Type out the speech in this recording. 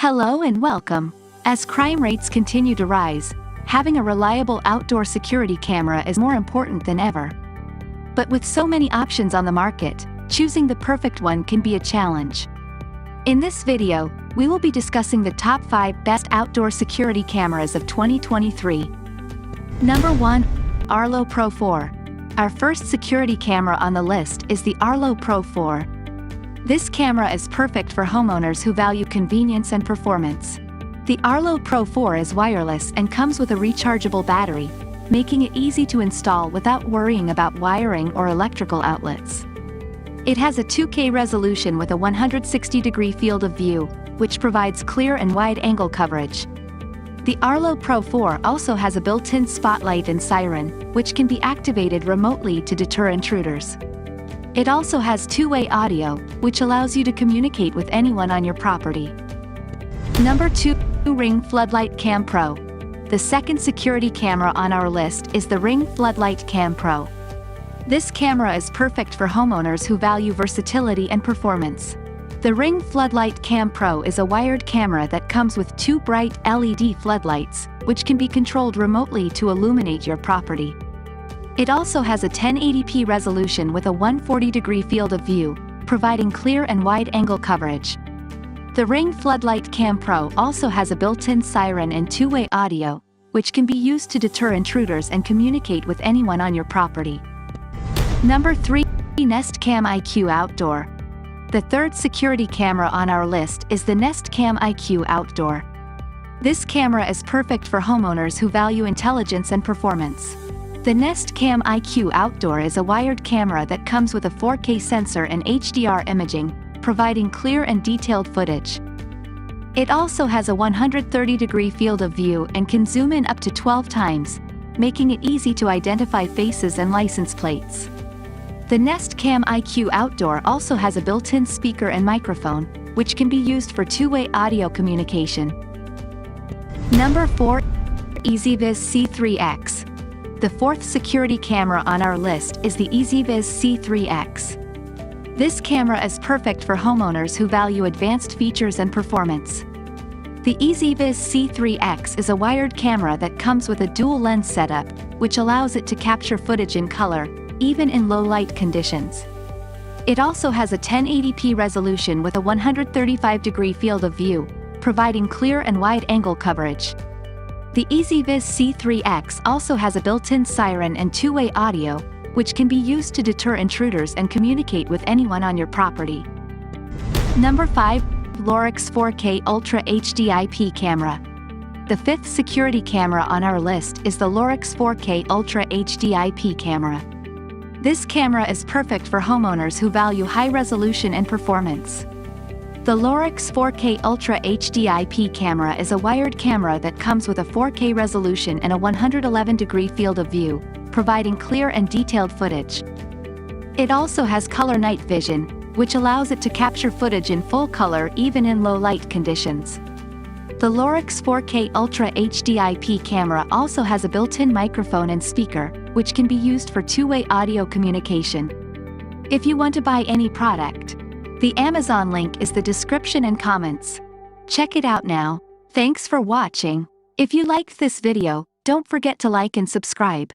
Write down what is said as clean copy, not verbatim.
Hello and welcome. As crime rates continue to rise, having a reliable outdoor security camera is more important than ever. But with so many options on the market, choosing the perfect one can be a challenge. In this video, we will be discussing the top 5 best outdoor security cameras of 2023. Number 1. Arlo Pro 4. Our first security camera on the list is the Arlo Pro 4. This camera is perfect for homeowners who value convenience and performance. The Arlo Pro 4 is wireless and comes with a rechargeable battery, making it easy to install without worrying about wiring or electrical outlets. It has a 2K resolution with a 160-degree field of view, which provides clear and wide-angle coverage. The Arlo Pro 4 also has a built-in spotlight and siren, which can be activated remotely to deter intruders. It also has two-way audio, which allows you to communicate with anyone on your property. Number 2. Ring Floodlight Cam Pro. The second security camera on our list is the Ring Floodlight Cam Pro. This camera is perfect for homeowners who value versatility and performance. The Ring Floodlight Cam Pro is a wired camera that comes with 2 bright LED floodlights, which can be controlled remotely to illuminate your property. It also has a 1080p resolution with a 140-degree field of view, providing clear and wide-angle coverage. The Ring Floodlight Cam Pro also has a built-in siren and two-way audio, which can be used to deter intruders and communicate with anyone on your property. Number 3. Nest Cam IQ Outdoor. The third security camera on our list is the Nest Cam IQ Outdoor. This camera is perfect for homeowners who value intelligence and performance. The Nest Cam IQ Outdoor is a wired camera that comes with a 4K sensor and HDR imaging, providing clear and detailed footage. It also has a 130-degree field of view and can zoom in up to 12 times, making it easy to identify faces and license plates. The Nest Cam IQ Outdoor also has a built-in speaker and microphone, which can be used for two-way audio communication. Number 4. Ezviz C3X. The fourth security camera on our list is the Ezviz C3X. This camera is perfect for homeowners who value advanced features and performance. The Ezviz C3X is a wired camera that comes with a dual lens setup, which allows it to capture footage in color, even in low light conditions. It also has a 1080p resolution with a 135-degree field of view, providing clear and wide-angle coverage. The Ezviz C3X also has a built-in siren and two-way audio, which can be used to deter intruders and communicate with anyone on your property. Number 5. Lorex 4K Ultra HD IP Camera. The fifth security camera on our list is the Lorex 4K Ultra HD IP Camera. This camera is perfect for homeowners who value high resolution and performance. The Lorex 4K Ultra HD IP camera is a wired camera that comes with a 4K resolution and a 111-degree field of view, providing clear and detailed footage. It also has color night vision, which allows it to capture footage in full color even in low light conditions. The Lorex 4K Ultra HD IP camera also has a built-in microphone and speaker, which can be used for two-way audio communication. If you want to buy any product, the Amazon link is the description and comments. Check it out now. Thanks for watching. If you liked this video, don't forget to like and subscribe.